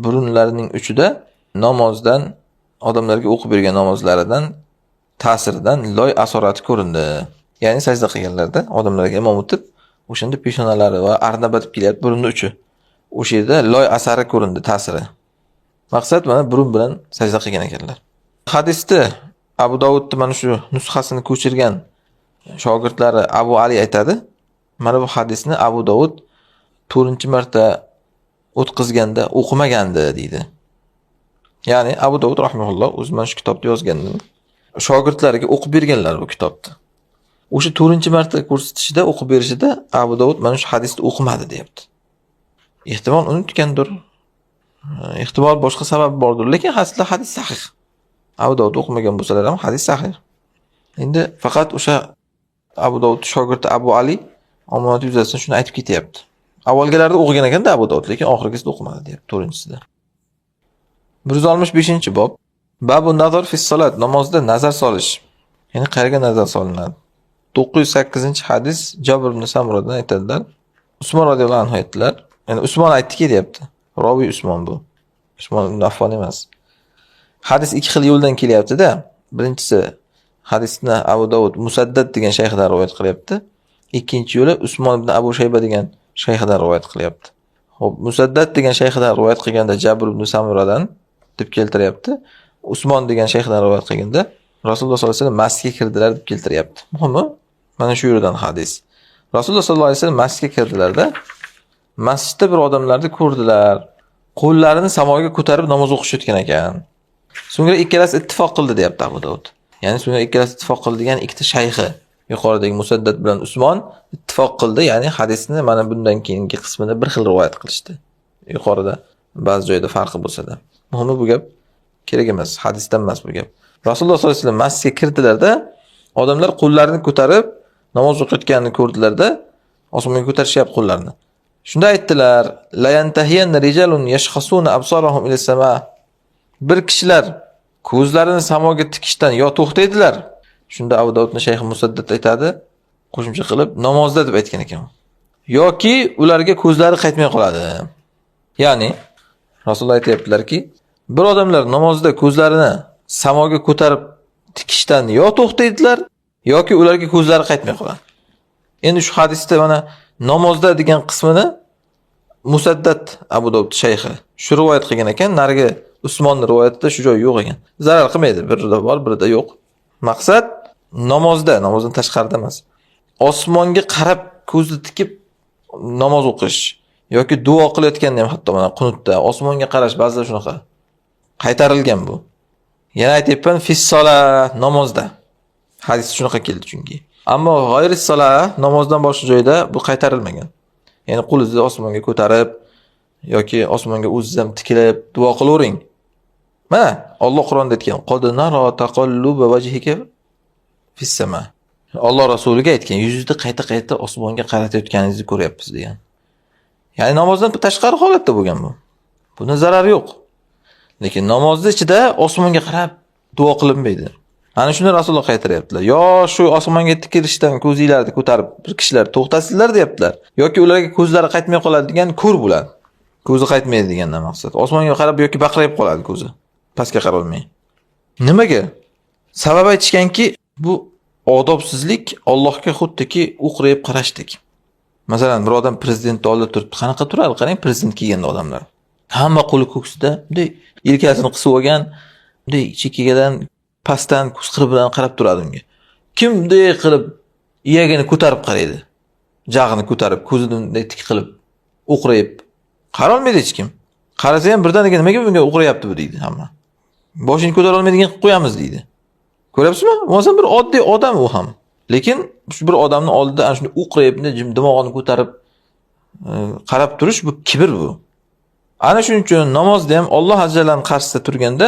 Speaker 3: burunlarining uchida namozdan, odamlarga o'qib bergan namozlaridan ta'siridan loy asorati ko'rindi. Ya'ni sajda qilganlarda odamlarga imom o'tib, o'shanda peshonalari va arnaba deb kelyapti, burunning uchi. O'sha yerda loy asari ko'rindi, ta'siri. Maqsad mana burun bilan sajda qilgan ekanlar. Hadisda Abu Dovudning mana shu nusxasini ko'chirgan shogirdlari Abu Ali aytadi. Mana bu hadisni Abu Dovud 4-marta o'tkazganda o'qimagandi deydi. Ya'ni Abu Dovud rahimahulloh o'zi mana shu kitobda yozganlar. Shogirdlariga o'qib berganlar bu kitobni. O'sha 4-marta ko'rsatishida, o'qib berishida Abu Dovud mana shu hadisni o'qimadi, deyapti. Ehtimol unutgandir. Ehtimol boshqa sabab bordir, lekin aslida hadis sahih. Abu Dovud o'qimagan bo'lsalar ham hadis sahih. Endi faqat o'sha Abu Dovud shogirdi Abu Ali omonat yuzasidan shuni aytib ketyapti. Avvalgilarda o'qigan ekanda Abu Dovud, lekin oxirgisida o'qimadi, deyapti 4-sida. 165-bob. Babu nazar fi salat, namozda nazar solish. Ya'ni qayerga nazar solinadi? 908-hadis Jabr ibn Samuradan aytadilar. Usmon radhiyallohu anhu aytdilar. Ya'ni Usmon aytdiki, deyapti. Rawi Usmon bu. Usmon ibn Affon emas. Hadis ikki xil yo'ldan kelyapti-da. Birinchisi hadisni Abu Dovud Musaddad degan shayxdan rivoyat qilyapti. Ikkinchi yo'li Usmon ibn Abu Shayba degan shayxdan rivoyat qilyapti. Xo'p, Musaddad degan shayxdan rivoyat qilganda Jabr ibn Samuradan deb keltiryapti. Usmon degan shayxdan rivoyat qilganda Rasululloh sollallohu alayhi vasallam masjidga kirdilar deb keltiryapti. Muhimi mana shu yerdan hadis. Rasululloh sollallohu alayhi vasallam masjidga kirdilarda, masjidda bir odamlarni ko'rdilar. Qo'llarini samoga ko'tarib namoz o'qishayotgan ekan. So'ngra ikkalasi ittifoq qildi, deyapti Abu Dovud. Ya'ni so'ngra ikkalasi ittifoq qildi degan ikkita shayxi, yuqoridagi Musaddad bilan Usmon ittifoq qildi, ya'ni hadisni mana bundan keyingi qismini bir xil rivoyat qilishdi. Yuqorida ba'zi joyda farqi bo'lsa-da. Muhimi bu gap kerak emas, hadisdan emas bu gap. Rasululloh sollallohu alayhi vasallam masjidga kirdilarda, odamlar qo'llarini ko'tarib namoz o'qiyotganini ko'rdilarda, osmonga ko'tarishyapti qo'llarini. Shunda aytdilar: "La yantahiyanna rijalun yashkhasuna absarahum ila sama." Bir kishilar ko'zlarini samoga tikishdan yo to'xtaydilar. Shunda Abu Dovudning shayxi Musaddad aytadi, qo'shimcha qilib, namozda deb aytgan ekan. Yoki ularga ko'zlari qaytmay qoladi. Ya'ni Rasululloh aytayaptilar-ki, bir odamlar namozda ko'zlarini samoga ko'tarib tikishdan yo to'xtaydilar, yoki ularga ko'zlari qaytmay qoladi. Endi shu hadisda mana namozda degan qismini Musaddad Abu Dovud shayxi shu rivoyat qilgan ekan, nariga Usmonning rivoyatida shu joy yo'q ekan. Zarar qilmaydi, birida bor, birida yo'q. Maqsad namozdan tashqarida emas. Osmonga qarab ko'zni tikib namoz o'qish yoki duo qilayotganda ham hatto mana qunutda osmonga qarash ba'zida shunaqa qaytarilgan bu. Yana aytayapman, fissola namozda. Hadis shunaqa keldi chunki. Ammo g'ayri sola namozdan boshqa joyda bu qaytarilmagan. Ya'ni qo'lingizni osmonga ko'tarib yoki osmonga o'zingiz ham tikilib duo qilavering. Mana Alloh Qur'onda aytgan, "Qad nara taqalluba wajhika fis sama." Alloh rasuliga aytgan, yuzingizni qayta-qayta osmonga qaratayotganingizni ko'ryapmiz degan. Ya'ni namozdan tashqari holatda bo'lgan bu. Bunda zarar yo'q. Lekin namozning ichida osmonga qarab duo qilinmaydi. Ana shuni Rasululloh qaytaryaptilar. Yo shu osmonga tikilishdan ko'zinglarni ko'tarib bir kishilar to'xtasizlar deyaptilar. Yoki ularga ko'zlari qaytmay qoladi degan ko'r bo'ladi. Ko'zi qaytmaydi degandan maqsad. Osmonga qarab yoki baqirib qoladi ko'zi. Pastga qarolmay. Nimaga? Sabab aytishganki, bu odobsizlik Allohga xuddiki o'qrayib qarashdik. Masalan, bir odam prezidentni oldida turibdi. Qanaqa turadi? Qarang, prezident kelganda odamlar. Hamma qo'li ko'ksida, bunday yelkasini qisib olgan, bunday chekkadan pastdan ko'z qiri bilan qarab turadi unga. Kim bunday qilib iyagini ko'tarib qaraydi? Jag'ini ko'tarib, ko'zini bunday tik qilib, o'qrayib qarolmaydi hech kim. Qarasa ham birdaniga nimaga bunga o'qrayapti bu deydi hamma. Boshini ko'tara olmaydigan qilib qo'yamiz deydi. Ko'ryapsizmi? O'zim bir oddiy odam u ham. Lekin shu bir odamning oldida ana shunday o'qrayib, dimog'ini ko'tarib qarab turish bu kibr bu. Ana shuning uchun namozda ham Alloh azzallaning qarshisida turganda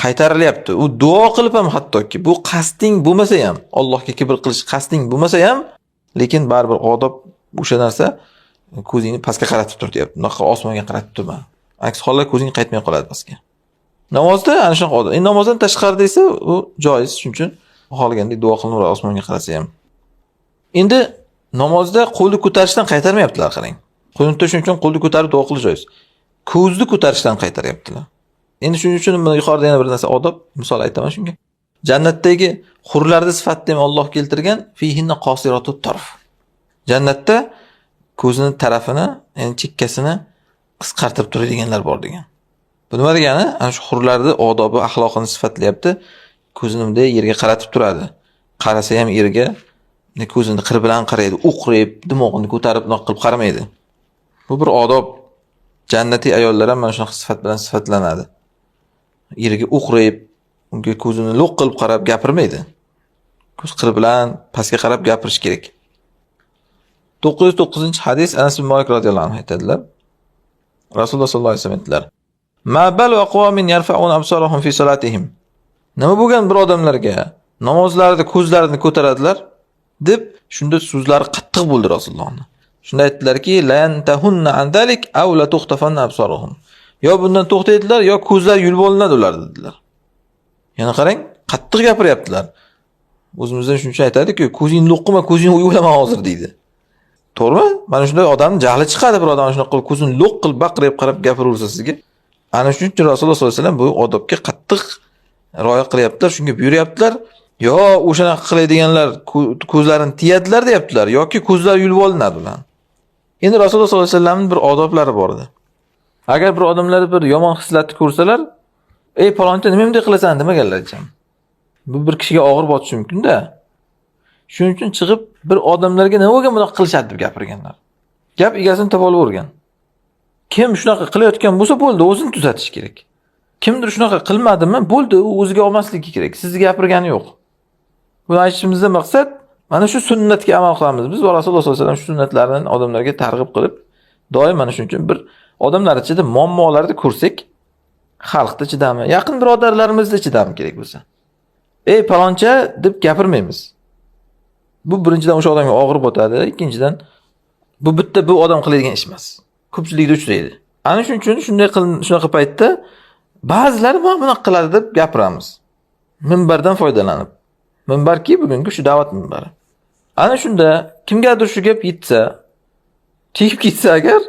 Speaker 3: qaytarilyapti. U duo qilib ham hattoki bu qasding bo'lmasa ham, Allohga kibr qilish qasding bo'lmasa ham, lekin baribir odob o'sha narsa ko'zingni pastga qaratib tur deyapti. Unaqa osmonga qaratib turma. Aks holda ko'zing qaytmay qoladi pastga. Namozda ana shunaqa odob. Namozdan tashqarida esa u joiz, shuning uchun xohlagandek duo qilinaveradi osmonga qarasa ham. Endi namozda qo'lni ko'tarishdan qaytarmayaptilar, qarang. Qunutda shuning uchun qo'lni ko'tarib duo qilish joiz. Ko'zni ko'tarishdan qaytaryaptilar. Endi shuning uchun yuqorida yana bir narsa odob misol aytaman shunga. Jannatdagi hurlarning sifatini ham Alloh keltirgan, fihinna qosiratut tarf. Jannatda ko'zining tarafini, ya'ni chekkasini qisqartirib turadiganlar bor degan. Bu nima degani? Ana shu hurlarning odobi, axloqini sifatlayapti. Ko'zini bunday yerga qaratib turadi. Qarasa ham yerga, ko'zini qir bilan qaraydi, o'qrayib, dimog'ini ko'tarib noq qilib qaramaydi. Bu bir odob. Jannatiy ayollar ham mana shunaqa sifat bilan sifatlanadi. Yerga o'qrayib, unga ko'zini lo'q qilib qarab gapirmaydi. Ko'z qiri bilan pastga qarab gapirish kerak. 909-hadis Anas ibn Malik radhiyallohu anhu aytadilar. Rasululloh sollallohu alayhi vasallam aytdilar: "Ma bal va qawmin yarfa'un absarahum fi salatihim." Nima bo'lgan bir odamlarga namozlarida ko'zlarini ko'taradilar deb shunda so'zlari qattiq bo'ldi Rasulullohning. Shunda aytdilarki, "Lan tahunna an zalik aw la tukhtafanna absaruhum." Yo bundan to'xtaydilar, yo ko'zlar yulib olinadi ular dedilar. Yana qarang, qattiq gapiryaptilar. O'zimizdan shuncha aytadi-ku, ko'zingni lo'qqima, ko'zingni uyulama hozir deydi. To'g'rimi? Mana shunday odamning jahli chiqadi, bir odam shunaqa qilib ko'zini lo'q qilib baqirib qarab gapiraversa sizga. Ana shuning uchun Rasululloh sollallohu alayhi vasallam bu odobga qattiq rioya qilyaptilar, shunga buyuryaptilar. Yo o'shanaqa qiladiganlar ko'zlarini tiyadilar deyaptilar, yoki ko'zlar yulib olinadi ular. Endi Rasululloh sollallohu alayhi vasallamning bir odoblari bor edi. Agar bir odamlar bir yomon xislatni ko'rsalar, "Ey palonchi, nima bunday qilasan?" demaganlar ekan. Bu bir kishiga og'ir botishi mumkin-da. Shuning uchun chiqib bir odamlarga nima bo'lgan bunaqa qilishadi deb gapirganlar. Gap egasini topa olib Kim shunaqa qilayotgan bo'lsa bo'ldi, o'zini tuzatish kerak. Kimdir shunaqa qilmadimi, bo'ldi, u o'ziga olmasligi kerak. Sizga gapirgani yo'q. Buni aytishimizdan maqsad mana shu sunnatga amal qilamiz. Biz Rasululloh sollallohu alayhi vasallam shu sunnatlarni odamlarga targ'ib qilib, doim mana shuning uchun bir odamlar ichida muammolarni ko'rsak, xalqda chidami, yaqin birodarlarimizda chidami kerak bo'lsa. "Ey paloncha" deb gapirmaymiz. Bu birinchidan o'sha odamga og'ir botadi, ikkinchidan bu bitta bu odam qiladigan ish emas. Ko'pchilikda uchraydi. Ana shuning uchun shunaqa paytda ba'zilar mana bunaqa qiladi deb gapiramiz. Minbardan foydalanib. Minbarki bugungi shu da'vat minbari. Ana shunda kimgadir shu gap yetsa, tegib ketsa agar,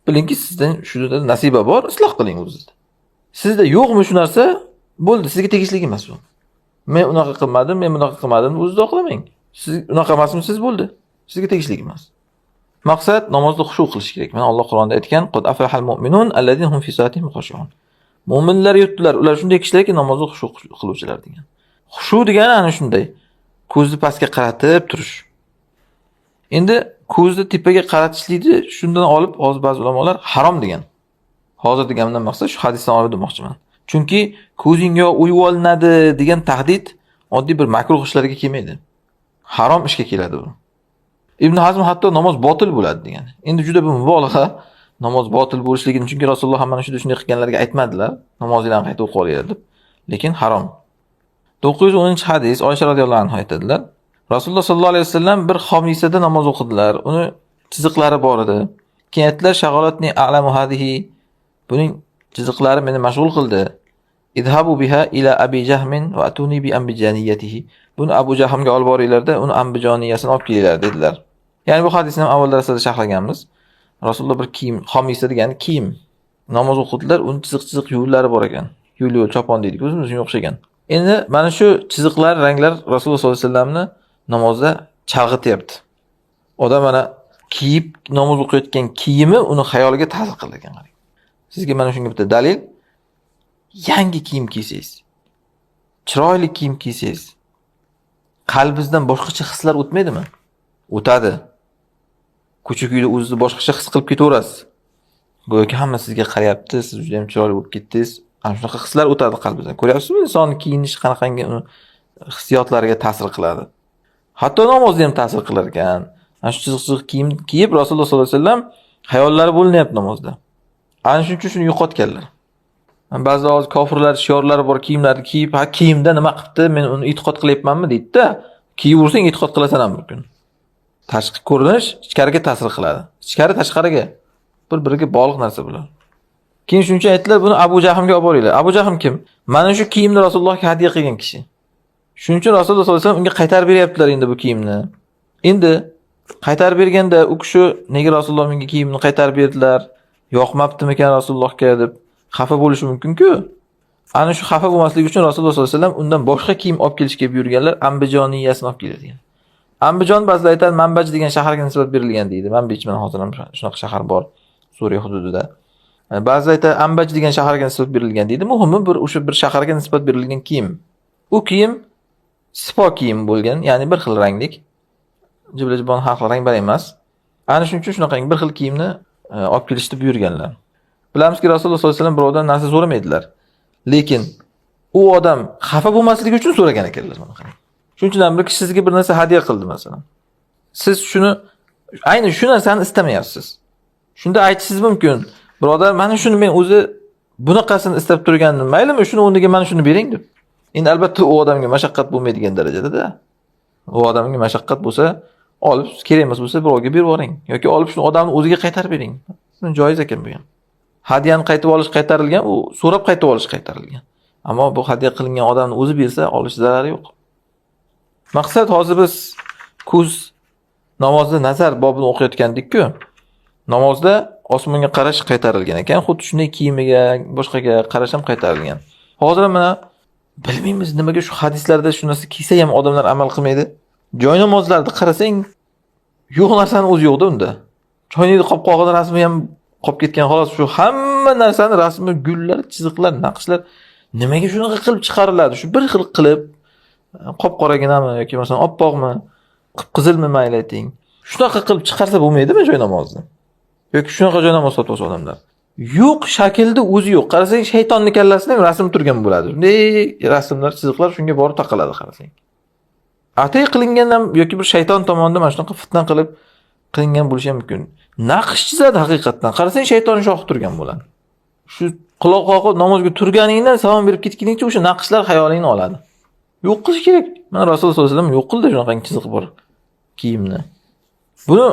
Speaker 3: bilingki sizdan shunda nasiba bor, isloh qiling o'zingizni. Sizda yo'qmi shu narsa? Bo'ldi, sizga tegishli emas bu. Men unaqa qilmadim, men bunaqa qilmadim, o'zingiz oqlamang. Siz unaqa emasmisiz, bo'ldi. Sizga tegishli emas. Maqsad namozda xushu qilish kerak. Mana Alloh Qur'onda aytgan: "Qad aflahal mu'minun allazina hum fi salatihim khushu'un." Mo'minlar yurtdilar. Ular shunday kishilarki namozda xushu qiluvchilar degan. Xushu degani ana shunday. Ko'zni pastga qaratib turish. Endi ko'zni tepaga qaratishlikni shundan olib hozir ba'zi ulamolar harom degan. Hozir deganimdan maqsad shu hadisdan olib demoqchiman. Chunki ko'zingga uyib olinadi degan tahdid oddiy bir makruh ishlarga kelmaydi. Harom ishga keladi bu. Ibn Hazm hatto namoz botil bo'ladi degan. Endi juda bir mubolag'a namoz botil bo'lishligini, chunki Rasululloh ham mana shunday qilganlarga aytmadilar, namozinglarni qayta o'qib olinglar deb. Lekin harom. 910-hadis Oysha radhiyallohu anha aytadilar. Rasululloh sollallohu alayhi vasallam bir xomisada namoz o'qidilar. Uni chiziqlari bor edi. Keyin aytdilar: "Shag'alatni a'lamu hadihi." Buning chiziqlari meni mashg'ul qildi. "Idhabu biha ila Abi Jahmin va atuni bi ambijaniyatihi." Buni Abu Jahmga olib boringlarda, uni ambijoniyasini olib kelinglar dedilar. Ya'ni bu hadisni ham avval darsda sharhlaganmiz. Rasululloh bir kiyim, xomisa degani kiyim. Namoz o'qidilar, uni chiziq-chiziq yo'llari bor ekan. Yo'l chopon deydik, o'zimizga o'xshagan. Endi mana shu chiziqlar, ranglar Rasululloh sollallohu alayhi vasallamni namozda chalg'ityapti. Odam mana kiyib namoz o'qiyotgan kiyimi uni xayoliga ta'sir qiladi ekan. Sizga mana shunga bitta dalil. Yangi kiyim kiysangiz, chiroyli kiyim kiysangiz, qalbingizdan boshqacha hislar o'tmaydimi? O'tadi. Ko'cha-kuyda o'zingizni boshqacha his qilib ketaverasiz. Go'yoki hamma sizga qarayapti, siz juda ham chiroyli bo'lib ketdingiz. Ana shunaqa hislar o'tadi qalbingizdan. Ko'ryapsizmi, insonning kiyinishi qanaqangi uni hissiyotlariga ta'sir qiladi. Hatto namozda ham ta'sir qilar ekan. Ana shu chiziq kiyim kiyib Rasululloh sollallohu alayhi vasallam hayollari bo'linyapti namozda. Ana shuning uchun shuni yo'qotganlar. Ba'zi hozir kofirlar shiorlari bor kiyimlarni kiyib, ha kiyimda nima qilibdi, men uni e'tiqod qilyapmanmi deydi-da. Kiyiversang e'tiqod qilasan ham bir kun. Tashqi ko'rinish ichkariga ta'sir qiladi. Ichkari tashqariga bir-biriga bog'liq narsa bular. Keyin shuning uchun aytdilar, buni Abu Jahmga olib boringlar. Abu Jahm kim? Mana shu kiyimni Rasulullohga hadya qilgan kishi. Shuning uchun Rasululloh sollallohu alayhi vasallam unga qaytarib beryaptilar endi bu kiyimni. Endi qaytarib berganda u kishi nega Rasululloh menga kiyimni qaytarib berdilar? Yoqmabdimikan Rasulullohga deb xafa bo'lishi mumkin-ku. Ana shu xafa bo'lmasligi uchun Rasululloh sollallohu alayhi vasallam undan boshqa kiyim olib kelishga buyurganlar, ambijoniyasini olib keladigan. Ambijon ba'zilar aytadi, Manbaj degan shaharga nisbat berilgan deydi. Manbij mana hozir ham shunaqa shahar bor Suriya hududida. Ba'zilar aytadi, Ambaj degan shaharga nisbat berilgan deydi. Muhimi o'sha bir shaharga nisbat berilgan kiyim. U kiyim sipo kiyim bo'lgan, ya'ni bir xil ranglik. Jibla-jibon har xil rang bor emas. Ana shuning uchun shunaqa bir xil kiyimni olib kelishni buyurganlar. Bilamizki Rasululloh sollallohu alayhi vasallam birovdan narsa so'ramaydilar. Lekin u odam xafa bo'lmasligi uchun so'ragan ekanlar mana qarang. Shuning uchun ham bir kishi sizga bir narsa hadya qildi masalan. Siz shuni ayni shu narsani istamayapsiz. Shunda aytishingiz mumkin. Birodar, mana shuni men o'zi bunaqasini istab turgandim. Maylimi, shuni o'rniga mana shuni bering deb. Endi albatta u odamga mashaqqat bo'lmaydigan darajada-da. U odamga mashaqqat bo'lsa, olib kerak emas bo'lsa birovga berib yuboring yoki olib shuni odamni o'ziga qaytarib bering. Joiz ekan bu ham. Hadyani qaytib olish qaytarilgan, u so'rab qaytib olish qaytarilgan. Ammo bu hadya qilingan odamni o'zi bersa, olish zarari yo'q. Maqsad hozir biz ko'z namozda nazar bobini o'qiyotgandik-ku. Namozda osmonga qarash qaytarilgan ekan, xuddi shunday kiyimiga, boshqaga qarash ham qaytarilgan. Hozir mana bilmaymiz nimaga shu hadislarda shu narsa kiysa ham odamlar amal qilmaydi. Joy namozlarda qarasang, yo'q narsani o'zi yo'qda unda. Choynakda qopqog'ida rasmi ham qolib ketgan, xolos shu hamma narsani rasmi, gullar, chiziqlar, naqshlar nimaga shunaqa qilib chiqariladi? Shu bir xil qilib qop-qoraginami yoki masalan oppoqmi, qip-qizilmi mayli ayting. Shunaqa qilib chiqarsa bo'lmaydimi joy namozni? Yoki shunaqa joy namoz sotib olsa odamlar. Yo'q, shaklda o'zi yo'q. Qarasang shaytonning kallasida ham rasm turgan bo'ladi. Bunday rasmlar, chiziqlar shunga borib taqaladi qarasang. Atay qilingan ham yoki bir shayton tomonidan mana shunaqa fitna qilib qilingan bo'lishi ham mumkin. Naqsh chizadi haqiqatan. Qarasang shayton shoxi turgan bo'ladi. Shu quloq qoqib namozga turganingdan salom berib ketguningcha o'sha naqshlar xayolingni oladi. Yo'q qilish kerak. Mana Rasululloh sollallohu alayhi vasallam yo'q qildi shunaqa chiziq bor kiyimni. Buni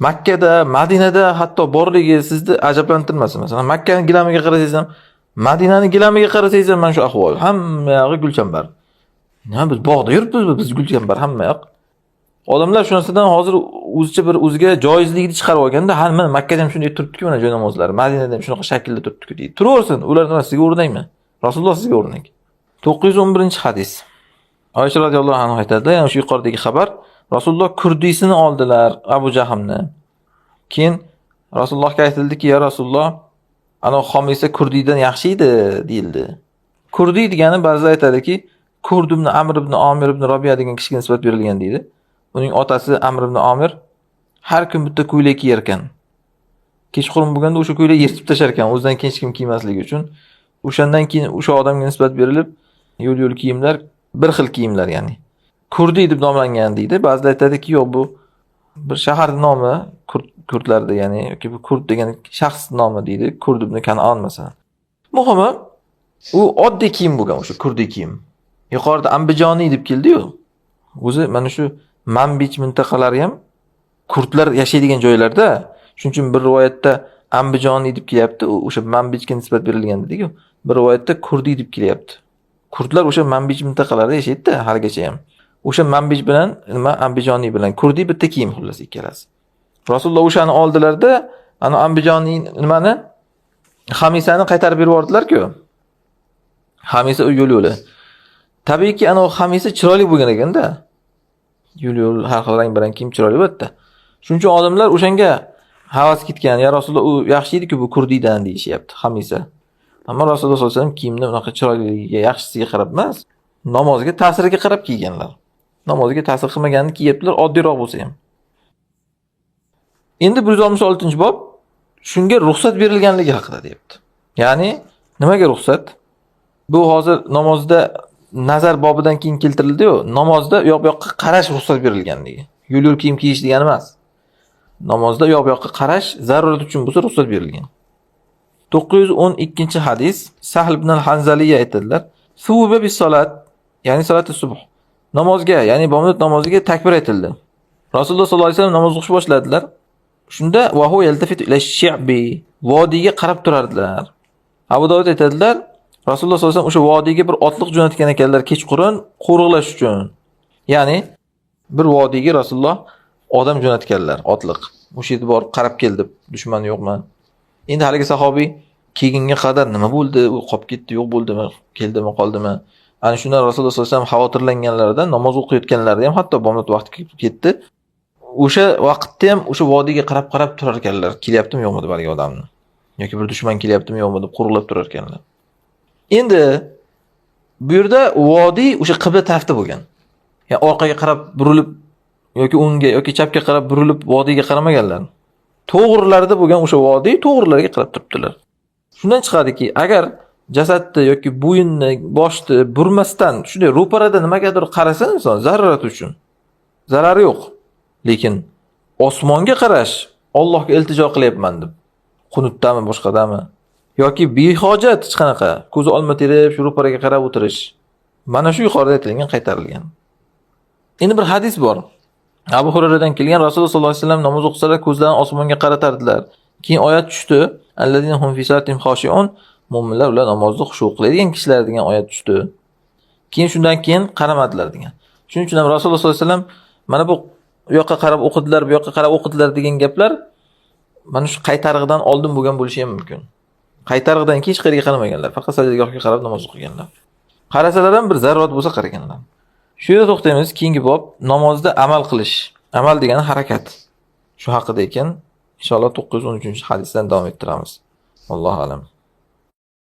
Speaker 3: Makkada, Madinada hatto borligi sizni ajablantirmasin. Masalan, Makkaning gilamiga qarasangiz ham, Madinaning gilamiga qarasangiz ham mana shu ahvol. Hamma yog'i gulchambar. Nima biz bog'da yuribmiz, biz gulchambar hamma yoq. Odamlar shu narsadan hozir o'zicha bir o'ziga joizligini chiqarib olganda, ha mana Makkada ham shunday turibdi-ku mana joy namozlari, Madinada ham shunaqa shaklda turibdi-ku deydi. Turaversin, ular nima sizga o'rnaymi? Rasululloh sizga o'rnak. 911-hadis. Oysha radhiyallohu anha aytadi, ya'ni shu yuqoridagi xabar, Rasululloh kurdisini oldilar Abu Jahmni. Keyin Rasulullohga aytildiki, "Ya Rasululloh, ana xomisa kurdiydan yaxshi edi deyildi. Kurdiy degani ba'zilar aytadiki, Kurd ibn Amr ibn Omir ibn Robiya degan kishiga nisbat berilgan deydi. Uning otasi Amr ibn Omir har kun bitta ko'ylak kiyar ekan. Kechqurun bo'lganda o'sha ko'ylak yirtib tashar ekan, o'zidan keyin hech kim kiymasligi uchun. O'shandan keyin o'sha odamga nisbat berilib, yo'l-yo'l kiyimlar, bir xil kiyimlar ya'ni. Kurdiy deb nomlangan deydi. Ba'zilar aytadiki, yo'q bu bir shaharning nomi, kurdlarda ya'ni yoki bu Kurd degan shaxs nomi deydi. Kurd ibn Kan'on masalan. Muhimi, u oddiy kiyim bo'lgan o'sha kurdiy kiyim. Yuqorida Ambijoniy deb keldi-yu. O'zi mana shu Manbij mintaqalari ham kurdlar yashaydigan joylarda. Shuning uchun bir rivoyatda Ambijoniy deb kelyapti, o'sha Manbijga nisbat berilgan dedi-ku. Bir rivoyatda kurdiy deb kelyapti. Kurdlar o'sha Manbij mintaqalarida yashaydi haligacha ham. O'sha Manbij bilan nima Ambijoniy bilan kurdiy bitta kiyim xullas ikkalasi. Rasululloh o'shani oldilarda, ana Ambijoniy nimani xamisani qaytarib berib yubordilar-ku. Xamisa u yo'l-yo'li. Tabiiyki ana o xamisa chiroyli bo'lgan ekanda. Yo'l-yo'l har xil rang-barang kiyim chiroyli bo'tdi. Shuning uchun odamlar o'shanga havas ketgan. Ya Rasululloh u yaxshi edi-ku bu kurdiydan deyishyapti xamisa. Ammo Rasululloh sollallohu alayhi vasallam kiyimni unaqa chiroyliligiga, yaxshisiga qarab emas, namozga ta'siriga qarab kiyganlar. Namozga ta'sir qilmaganini kiyibdilar, oddiyroq bo'lsa ham. Endi 166-bob shunga ruxsat berilganligi haqida deyapti. Ya'ni nimaga ruxsat? Bu hozir namozda nazar bobidan keyin keltirildi-yu, namozda u yoq-bu-yoqqa qarash ruxsat berilganligi. Yo'l-yo'l kiyim kiyish degani emas. Namozda u yoq-bu-yoqqa qarash zarurat uchun bo'lsa ruxsat berilgan. 912-hadis Sahl ibn al-Hanzaliya aytadilar. Suba bis salat, ya'ni salati subh. Namozga, ya'ni bomdod namoziga takbir aytildi. Rasululloh sollallohu alayhi vasallam namoz o'qishni boshladilar. Shunda va huwa yaltafitu ila shi'bi, vodiyga qarab turardilar. Abu Dovud aytadilar, Rasululloh sollallohu alayhi vasallam o'sha vodiyga bir otliq jo'natgan ekanlar kechqurun qo'riqlash uchun. Ya'ni bir vodiyga Rasululloh odam jo'natganlar, otliq. O'sha yerga borib qarab keldi, dushman yo'qmi? Endi haligi sahobiy kelgunga qadar nima bo'ldi? U qolib ketdi, yo'q bo'ldimi? Keldimi, qoldimi? Ana shundan Rasululloh sollallohu alayhi vasallam xavotirlanganlarida namoz o'qiyotganlarida ham hatto bomdod vaqti kelib ketdi. O'sha vaqtda ham o'sha vodiyga qarab turar ekanlar. Kelyaptimi, yo'qmi deb haligi odamni. Yoki bir dushman kelyaptimi, yo'qmi deb qo'riqlab turar ekanlar. Endi bu yerda vodiy o'sha qibla tarafda bo'lgan. Ya'ni orqaga qarab burilib yoki o'ngga yoki chapga qarab burilib vodiyga qaramaganlar. To'g'rilarda bo'lgan o'sha vodiy to'g'rilarga qarab turibdilar. Shundan chiqadiki, agar jasadni yoki bo'yinni, boshni burmasdan shunday ro'parada nimagadir qarasa inson zarurat uchun zarari yo'q. Lekin osmonga qarash, Allohga iltijo qilyapman deb, qunutdami, boshqadami yoki behojat hech qanaqa ko'zi olma terib shu ro'paraga qarab o'tirish. Mana shu yuqorida aytilgan qaytarilgan. Endi bir hadis bor. Abu Hurayradan kelgan, Rasululloh sollallohu alayhi vasallam namoz o'qisalar ko'zlarini osmonga qaratardilar. Keyin oyat tushdi. Allazina hum fi salatin khoshi'un. Mu'minlar ular namozda xushu qiladigan kishilar degan oyat tushdi. Keyin shundan keyin qaramadilar degan. Shuning uchun ham Rasululloh sollallohu alayhi vasallam mana bu yoqqa qarab o'qidilar, bu yoqqa qarab o'qidilar degan gaplar mana shu qaytarig'idan oldin bo'lgan bo'lishi ham mumkin. Qaytarig'idan keyin hech qayerga qaramaganlar, faqat sajdagohga qarab namoz o'qiganlar. Qarasalar ham bir zarurat bo'lsa qaraganlar. Shu yerda to'xtaymiz. Keyingi bob namozda amal qilish. Amal degani harakat. Shu haqida ekan, inshaalloh 913-hadisdan davom ettiramiz. Allohu a'lam.